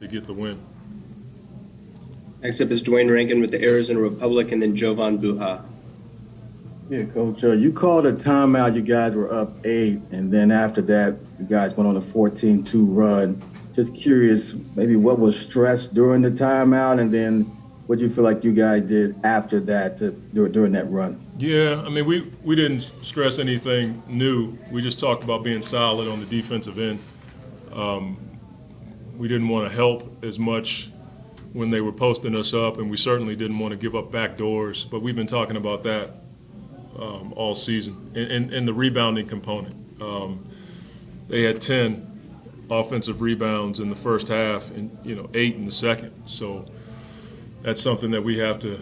to get the win. Next up is Dwayne Rankin with the Arizona Republic, and then Jovan Buha. Yeah, Coach, you called a timeout. You guys were up 8, and then after that, you guys went on a 14-2 run. Just curious, maybe what was stressed during the timeout, and then what do you feel like you guys did after that during that run? Yeah, I mean, we didn't stress anything new. We just talked about being solid on the defensive end. We didn't want to help as much when they were posting us up, and we certainly didn't want to give up back doors. But we've been talking about that all season. And the rebounding component. They had 10 offensive rebounds in the first half and 8 in the second. So that's something that we have to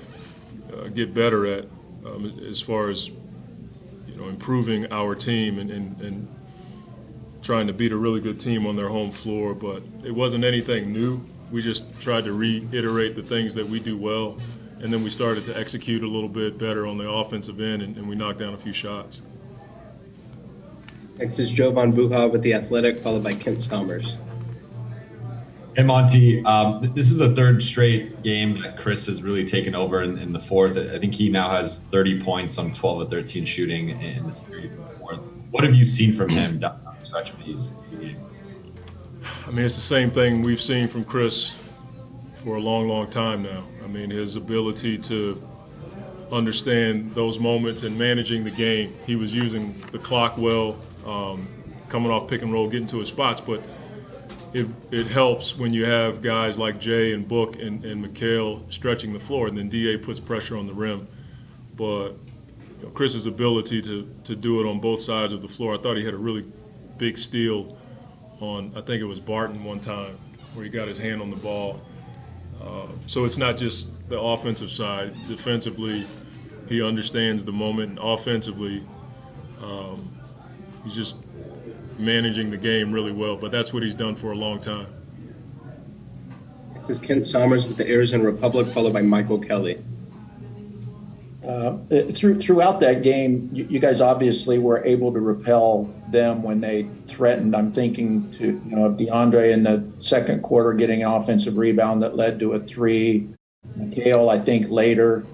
get better at as far as improving our team and trying to beat a really good team on their home floor. But it wasn't anything new. We just tried to reiterate the things that we do well, and then we started to execute a little bit better on the offensive end, and we knocked down a few shots. Next is Jovan Buha with the Athletic, followed by Kent Salmers. Hey, Monty. This is the third straight game that Chris has really taken over in the fourth. I think he now has 30 points on 12 of 13 shooting in the series in the fourth. What have you seen from him down the stretch of these games? I mean, it's the same thing we've seen from Chris for a long, long time now. I mean, his ability to understand those moments and managing the game. He was using the clock well, coming off pick and roll, getting to his spots, but it helps when you have guys like Jay and Book and McHale stretching the floor, and then DA puts pressure on the rim. But Chris's ability to do it on both sides of the floor, I thought he had a really big steal on, I think it was Barton one time, where he got his hand on the ball. So it's not just the offensive side. Defensively, he understands the moment, and offensively, he's just managing the game really well. But that's what he's done for a long time. Next is Kent Salmers with the Arizona Republic, followed by Michael Kelly. Throughout that game, you guys obviously were able to repel them when they threatened. I'm thinking of DeAndre in the second quarter getting an offensive rebound that led to a 3. McHale, I think later,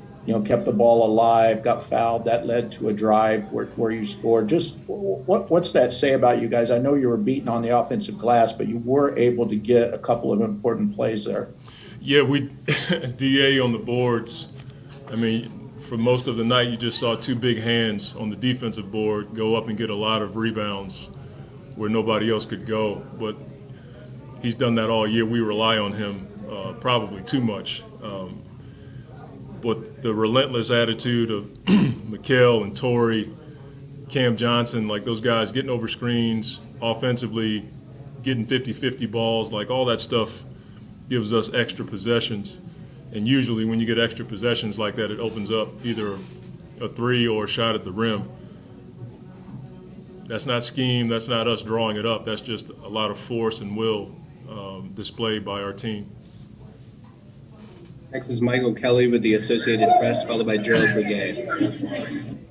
kept the ball alive, got fouled. That led to a drive where you scored. Just what's that say about you guys? I know you were beaten on the offensive glass, but you were able to get a couple of important plays there. Yeah, we DA on the boards. I mean, for most of the night, you just saw 2 big hands on the defensive board go up and get a lot of rebounds where nobody else could go. But he's done that all year. We rely on him probably too much. But the relentless attitude of McHale and Torrey, Cam Johnson, like those guys getting over screens, offensively getting 50-50 balls, like all that stuff gives us extra possessions. And usually when you get extra possessions like that, it opens up either a 3 or a shot at the rim. That's not scheme. That's not us drawing it up. That's just a lot of force and will displayed by our team. Next is Michael Kelly with the Associated Press, followed by Gerald Brigade.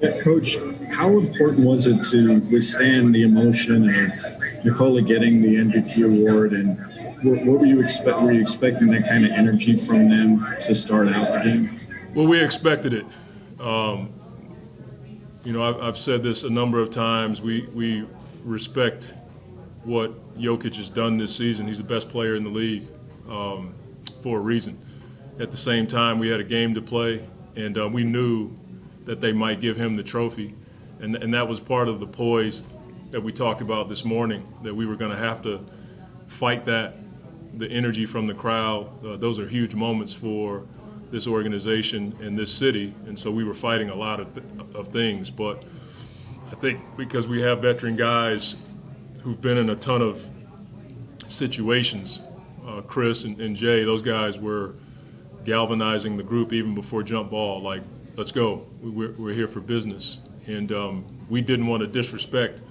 Yeah, Coach, how important was it to withstand the emotion of Nikola getting the MVP award, and what were you expecting? Were you expecting that kind of energy from them to start out the game? Well, we expected it. I've said this a number of times. We respect what Jokic has done this season. He's the best player in the league for a reason. At the same time, we had a game to play, and we knew that they might give him the trophy. And that was part of the poise that we talked about this morning, that we were going to have to fight that, the energy from the crowd. Those are huge moments for this organization and this city, and so we were fighting a lot of things. But I think because we have veteran guys who've been in a ton of situations, Chris and Jay, those guys were galvanizing the group even before jump ball, like, let's go, we're here for business. And we didn't want to disrespect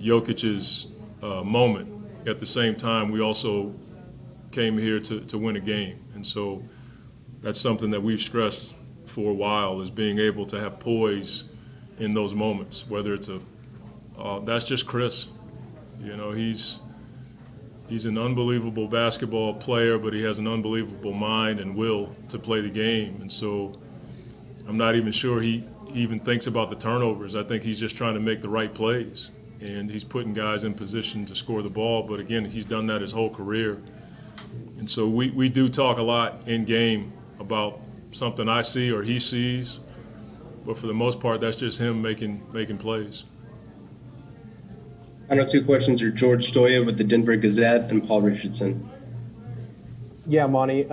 Jokic's moment. At the same time, we also came here to win a game. And so that's something that we've stressed for a while, is being able to have poise in those moments, whether it's that's just Chris. He's He's an unbelievable basketball player, but he has an unbelievable mind and will to play the game. And so I'm not even sure he even thinks about the turnovers. I think he's just trying to make the right plays. And he's putting guys in position to score the ball. But, again, he's done that his whole career. And so we do talk a lot in game about something I see or he sees. But for the most part, that's just him making plays. Final two questions are George Stoya with the Denver Gazette and Paul Richardson. Yeah, Monty,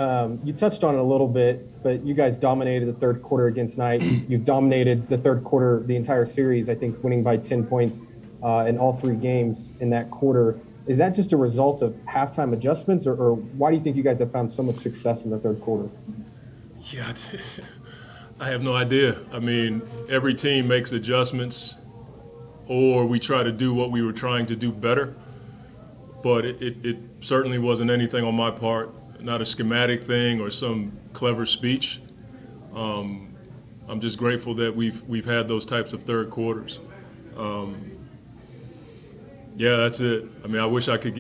you touched on it a little bit, but you guys dominated the third quarter against Knights. You've dominated the third quarter, the entire series, I think winning by 10 points in all three games in that quarter. Is that just a result of halftime adjustments, or why do you think you guys have found so much success in the third quarter? Yeah, I have no idea. I mean, every team makes adjustments, or we try to do what we were trying to do better. But it certainly wasn't anything on my part, not a schematic thing or some clever speech. I'm just grateful that we've had those types of third quarters. Yeah, that's it. I mean, I wish I could